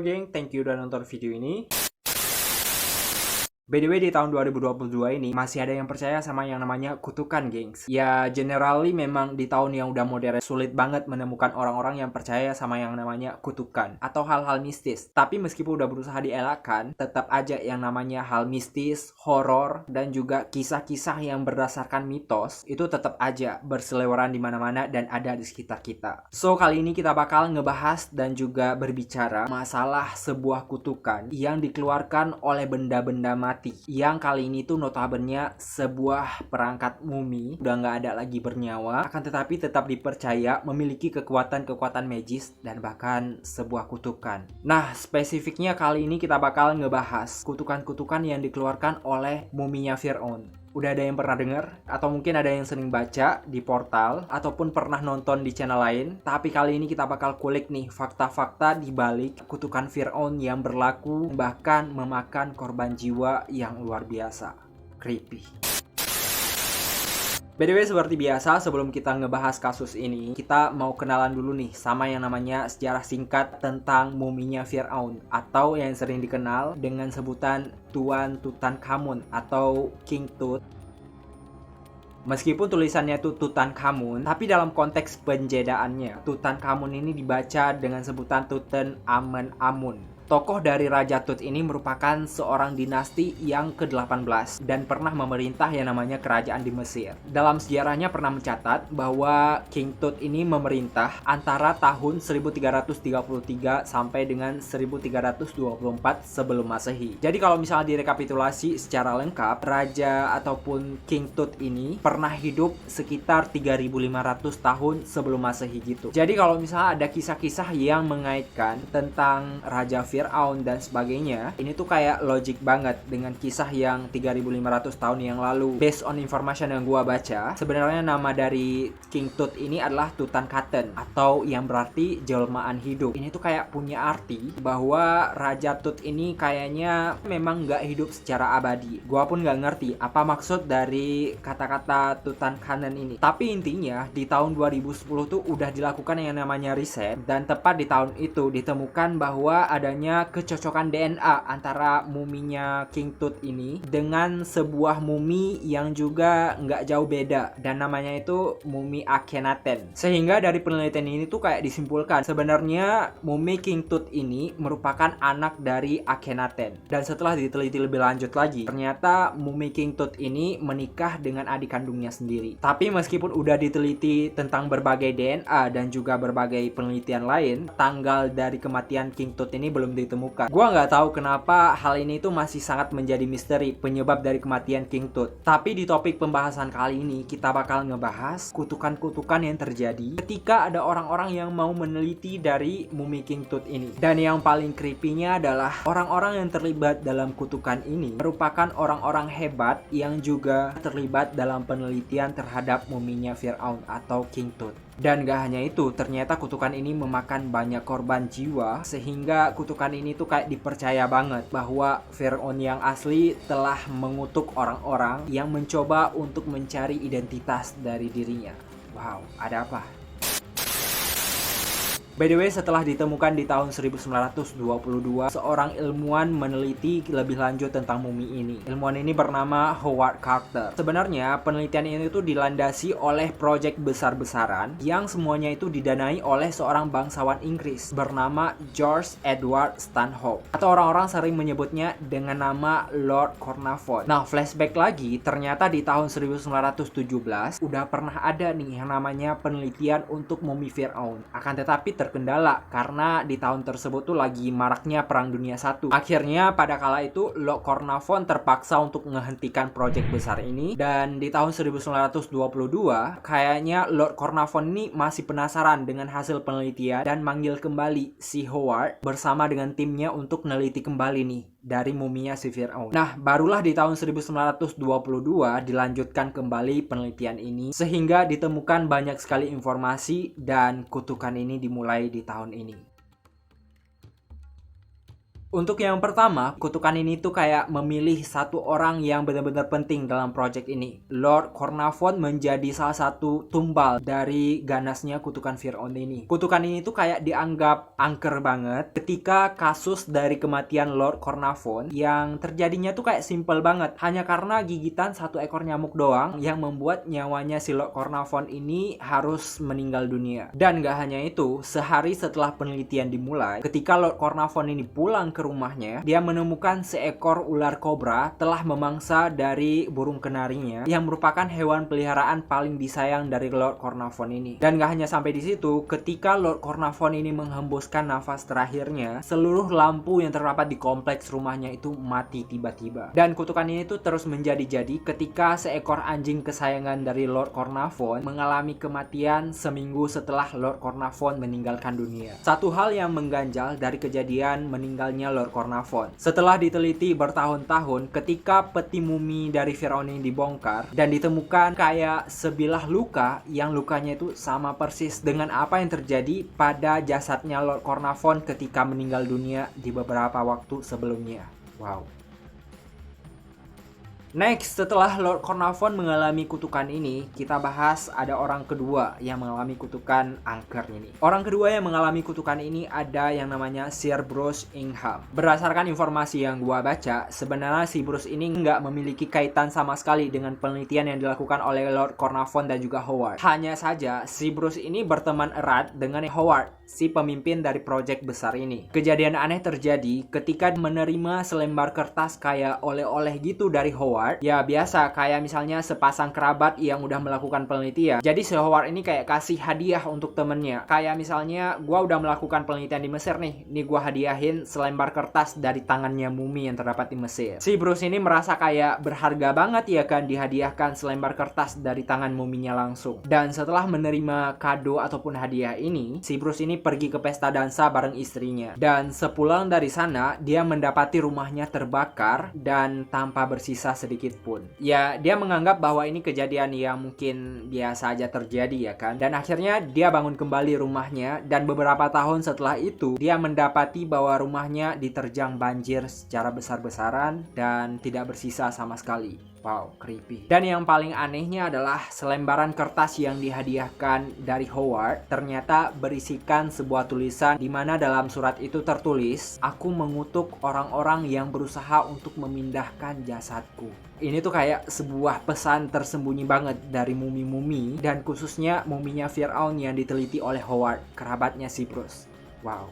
geng, thank you udah nonton video ini. By the way, di tahun 2022 ini masih ada yang percaya sama yang namanya kutukan, gengs. Ya, generally memang di tahun yang udah modern sulit banget menemukan orang-orang yang percaya sama yang namanya kutukan atau hal-hal mistis. Tapi meskipun udah berusaha dielakkan, tetap aja yang namanya hal mistis, horor, dan juga kisah-kisah yang berdasarkan mitos itu tetap aja berseliweran di mana-mana dan ada di sekitar kita. So, kali ini kita bakal ngebahas dan juga berbicara masalah sebuah kutukan yang dikeluarkan oleh benda-benda mati, yang kali ini tuh notabene sebuah perangkat mumi udah nggak ada lagi bernyawa, akan tetapi tetap dipercaya memiliki kekuatan-kekuatan magis dan bahkan sebuah kutukan. Nah, spesifiknya kali ini kita bakal ngebahas kutukan-kutukan yang dikeluarkan oleh muminya Firaun. Udah ada yang pernah dengar? Atau mungkin ada yang sering baca di portal ataupun pernah nonton di channel lain. Tapi kali ini kita bakal kulik nih fakta-fakta di balik kutukan Firaun yang berlaku bahkan memakan korban jiwa yang luar biasa. Creepy. By the way, seperti biasa, sebelum kita ngebahas kasus ini, kita mau kenalan dulu nih sama yang namanya sejarah singkat tentang muminya Firaun, atau yang sering dikenal dengan sebutan Tuan Tutankhamun atau King Tut. Meskipun tulisannya itu Tutankhamun, tapi dalam konteks penjedaannya, Tutankhamun ini dibaca dengan sebutan Tutankhamun. Tokoh dari Raja Tut ini merupakan seorang dinasti yang ke-18 dan pernah memerintah yang namanya kerajaan di Mesir. Dalam sejarahnya pernah mencatat bahwa King Tut ini memerintah antara tahun 1333 sampai dengan 1324 sebelum Masehi. Jadi kalau misalnya direkapitulasi secara lengkap, raja ataupun King Tut ini pernah hidup sekitar 3500 tahun sebelum Masehi gitu. Jadi kalau misalnya ada kisah-kisah yang mengaitkan tentang Raja Firaun dan sebagainya, ini tuh kayak logik banget dengan kisah yang 3500 tahun yang lalu. Based on information yang gua baca, sebenarnya nama dari King Tut ini adalah Tutankhaten, atau yang berarti jelmaan hidup. Ini tuh kayak punya arti bahwa Raja Tut ini kayaknya memang nggak hidup secara abadi. Gua pun nggak ngerti apa maksud dari kata-kata Tutankhaten ini. Tapi intinya di tahun 2010 tuh udah dilakukan yang namanya riset, dan tepat di tahun itu ditemukan bahwa adanya kecocokan DNA antara muminya King Tut ini dengan sebuah mumi yang juga nggak jauh beda, dan namanya itu mumi Akhenaten. Sehingga dari penelitian ini tuh kayak disimpulkan sebenarnya mumi King Tut ini merupakan anak dari Akhenaten. Dan setelah diteliti lebih lanjut lagi, ternyata mumi King Tut ini menikah dengan adik kandungnya sendiri. Tapi meskipun udah diteliti tentang berbagai DNA dan juga berbagai penelitian lain, tanggal dari kematian King Tut ini belum ditemukan. Gua nggak tahu kenapa hal ini tuh masih sangat menjadi misteri penyebab dari kematian King Tut. Tapi di topik pembahasan kali ini kita bakal ngebahas kutukan-kutukan yang terjadi ketika ada orang-orang yang mau meneliti dari mumi King Tut ini. Dan yang paling creepy-nya adalah orang-orang yang terlibat dalam kutukan ini merupakan orang-orang hebat yang juga terlibat dalam penelitian terhadap muminya Firaun atau King Tut. Dan gak hanya itu, ternyata kutukan ini memakan banyak korban jiwa, sehingga kutukan ini tuh kayak dipercaya banget bahwa Firaun yang asli telah mengutuk orang-orang yang mencoba untuk mencari identitas dari dirinya. Wow, ada apa? By the way, setelah ditemukan di tahun 1922, seorang ilmuwan meneliti lebih lanjut tentang mumi ini. Ilmuwan ini bernama Howard Carter. Sebenarnya, penelitian ini tuh dilandasi oleh proyek besar-besaran yang semuanya itu didanai oleh seorang bangsawan Inggris bernama George Edward Stanhope, atau orang-orang sering menyebutnya dengan nama Lord Carnarvon. Nah, flashback lagi, ternyata di tahun 1917 udah pernah ada nih yang namanya penelitian untuk mumi Firaun. Akan tetapi terkendala karena di tahun tersebut tuh lagi maraknya Perang Dunia I. Akhirnya pada kala itu Lord Carnarvon terpaksa untuk menghentikan proyek besar ini, dan di tahun 1922 kayaknya Lord Carnarvon ini masih penasaran dengan hasil penelitian dan manggil kembali si Howard bersama dengan timnya untuk meneliti kembali nih dari muminya si Firaun. Nah, barulah di tahun 1922 dilanjutkan kembali penelitian ini sehingga ditemukan banyak sekali informasi, dan kutukan ini dimulai di tahun ini. Untuk yang pertama, kutukan ini tuh kayak memilih satu orang yang benar-benar penting dalam project ini. Lord Cornavon menjadi salah satu tumbal dari ganasnya kutukan Firaun ini. Kutukan ini tuh kayak dianggap angker banget ketika kasus dari kematian Lord Cornavon yang terjadinya tuh kayak simple banget. Hanya karena gigitan satu ekor nyamuk doang yang membuat nyawanya si Lord Cornavon ini harus meninggal dunia. Dan gak hanya itu, sehari setelah penelitian dimulai, ketika Lord Cornavon ini pulang ke rumahnya, dia menemukan seekor ular kobra telah memangsa dari burung kenarinya yang merupakan hewan peliharaan paling disayang dari Lord Cornavon ini. Dan gak hanya sampai di situ, ketika Lord Cornavon ini menghembuskan nafas terakhirnya, seluruh lampu yang terdapat di kompleks rumahnya itu mati tiba-tiba. Dan kutukan ini tuh terus menjadi-jadi ketika seekor anjing kesayangan dari Lord Cornavon mengalami kematian seminggu setelah Lord Cornavon meninggalkan dunia. Satu hal yang mengganjal dari kejadian meninggalnya Lord Cornavon, setelah diteliti bertahun-tahun, ketika peti mumi dari Firaun ini dibongkar dan ditemukan kayak sebilah luka yang lukanya itu sama persis dengan apa yang terjadi pada jasadnya Lord Cornavon ketika meninggal dunia di beberapa waktu sebelumnya. Wow. Next, setelah Lord Cornavon mengalami kutukan ini, kita bahas ada orang kedua yang mengalami kutukan angker ini. Orang kedua yang mengalami kutukan ini ada yang namanya Sir Bruce Ingham. Berdasarkan informasi yang gua baca, sebenarnya si Bruce ini nggak memiliki kaitan sama sekali dengan penelitian yang dilakukan oleh Lord Cornavon dan juga Howard. Hanya saja, si Bruce ini berteman erat dengan Howard, si pemimpin dari proyek besar ini. Kejadian aneh terjadi ketika menerima selembar kertas kayak oleh-oleh gitu dari Howard. Ya biasa, kayak misalnya sepasang kerabat yang udah melakukan penelitian. Jadi si Howard ini kayak kasih hadiah untuk temennya. Kayak misalnya, gua udah melakukan penelitian di Mesir nih. Nih gua hadiahin selembar kertas dari tangannya mumi yang terdapat di Mesir. Si Bruce ini merasa kayak berharga banget ya kan dihadiahkan selembar kertas dari tangan muminya langsung. Dan setelah menerima kado ataupun hadiah ini, si Bruce ini pergi ke pesta dansa bareng istrinya. Dan sepulang dari sana, dia mendapati rumahnya terbakar dan tanpa bersisa sedikit pun. Ya, dia menganggap bahwa ini kejadian yang mungkin biasa aja terjadi ya kan. Dan akhirnya dia bangun kembali rumahnya dan beberapa tahun setelah itu dia mendapati bahwa rumahnya diterjang banjir secara besar-besaran dan tidak bersisa sama sekali. Wow, creepy. Dan yang paling anehnya adalah selembaran kertas yang dihadiahkan dari Howard ternyata berisikan sebuah tulisan di mana dalam surat itu tertulis, "Aku mengutuk orang-orang yang berusaha untuk memindahkan jasadku." Ini tuh kayak sebuah pesan tersembunyi banget dari mumi-mumi dan khususnya muminya Firaun yang diteliti oleh Howard, kerabatnya si Bruce. Wow.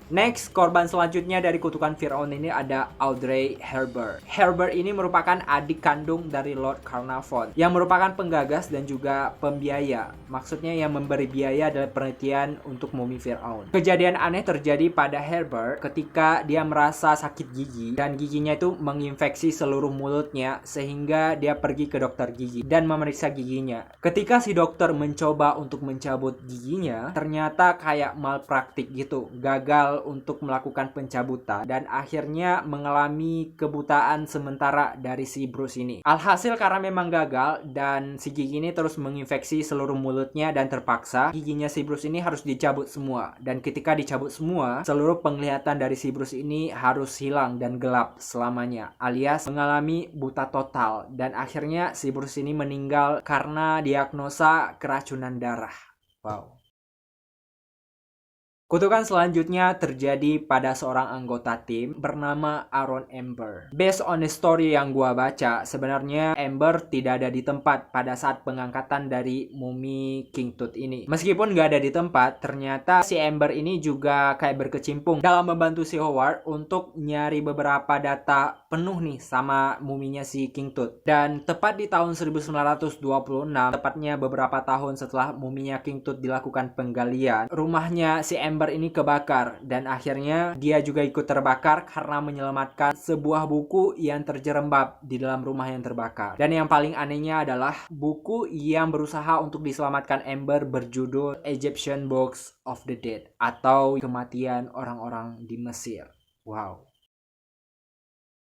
Next, korban selanjutnya dari kutukan Firaun ini ada Audrey Hepburn. Hepburn ini merupakan adik kandung dari Lord Carnarvon yang merupakan penggagas dan juga pembiaya. Maksudnya yang memberi biaya dalam penelitian untuk mumi Firaun. Kejadian aneh terjadi pada Hepburn ketika dia merasa sakit gigi dan giginya itu menginfeksi seluruh mulutnya sehingga dia pergi ke dokter gigi dan memeriksa giginya. Ketika si dokter mencoba untuk mencabut giginya, ternyata kayak malpraktik gitu, gagal untuk melakukan pencabutan dan akhirnya mengalami kebutaan sementara dari si Bruce ini. Alhasil karena memang gagal dan si gigi ini terus menginfeksi seluruh mulutnya dan terpaksa giginya si Bruce ini harus dicabut semua. Dan ketika dicabut semua, seluruh penglihatan dari si Bruce ini harus hilang dan gelap selamanya, alias mengalami buta total. Dan akhirnya si Bruce ini meninggal karena diagnosa keracunan darah. Wow. Kutukan selanjutnya terjadi pada seorang anggota tim bernama Aaron Amber. Based on the story yang gua baca, sebenarnya Amber tidak ada di tempat pada saat pengangkatan dari mumi King Tut ini. Meskipun gak ada di tempat, ternyata si Amber ini juga kayak berkecimpung dalam membantu si Howard untuk nyari beberapa data penuh nih sama muminya si King Tut. Dan tepat di tahun 1926, tepatnya beberapa tahun setelah muminya King Tut dilakukan penggalian, rumahnya si Amber ini kebakar dan akhirnya dia juga ikut terbakar karena menyelamatkan sebuah buku yang terjerembab di dalam rumah yang terbakar. Dan yang paling anehnya adalah buku yang berusaha untuk diselamatkan Amber berjudul Egyptian Books of the Dead atau Kematian Orang-orang di Mesir. Wow.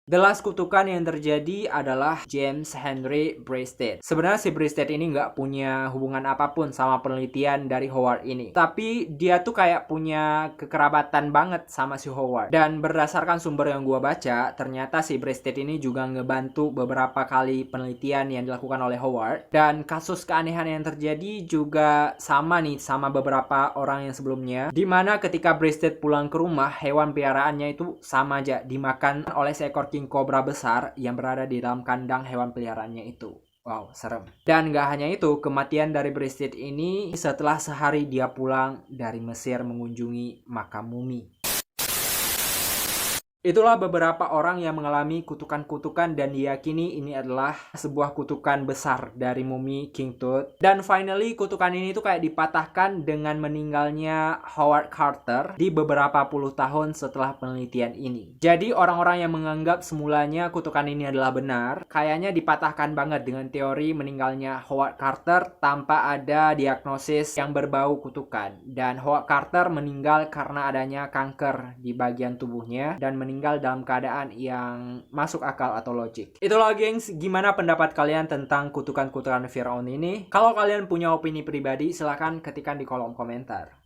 The last kutukan yang terjadi adalah James Henry Breasted. Sebenarnya si Breasted ini nggak punya hubungan apapun sama penelitian dari Howard ini. Tapi dia tuh kayak punya kekerabatan banget sama si Howard. Dan berdasarkan sumber yang gua baca, ternyata si Breasted ini juga ngebantu beberapa kali penelitian yang dilakukan oleh Howard. Dan kasus keanehan yang terjadi juga sama nih sama beberapa orang yang sebelumnya. Dimana ketika Breasted pulang ke rumah, hewan peliharaannya itu sama aja dimakan oleh seekor king cobra besar yang berada di dalam kandang hewan peliharaannya itu. Wow, serem. Dan gak hanya itu, kematian dari Breasted ini setelah sehari dia pulang dari Mesir mengunjungi makam mumi. Itulah beberapa orang yang mengalami kutukan-kutukan dan diyakini ini adalah sebuah kutukan besar dari mumi King Tut. Dan finally kutukan ini tuh kayak dipatahkan dengan meninggalnya Howard Carter di beberapa puluh tahun setelah penelitian ini. Jadi orang-orang yang menganggap semulanya kutukan ini adalah benar, kayaknya dipatahkan banget dengan teori meninggalnya Howard Carter tanpa ada diagnosis yang berbau kutukan. Dan Howard Carter meninggal karena adanya kanker di bagian tubuhnya dan meninggal dalam keadaan yang masuk akal atau logik. Itulah gengs, gimana pendapat kalian tentang kutukan-kutukan Firaun ini? Kalau kalian punya opini pribadi, silahkan ketikkan di kolom komentar.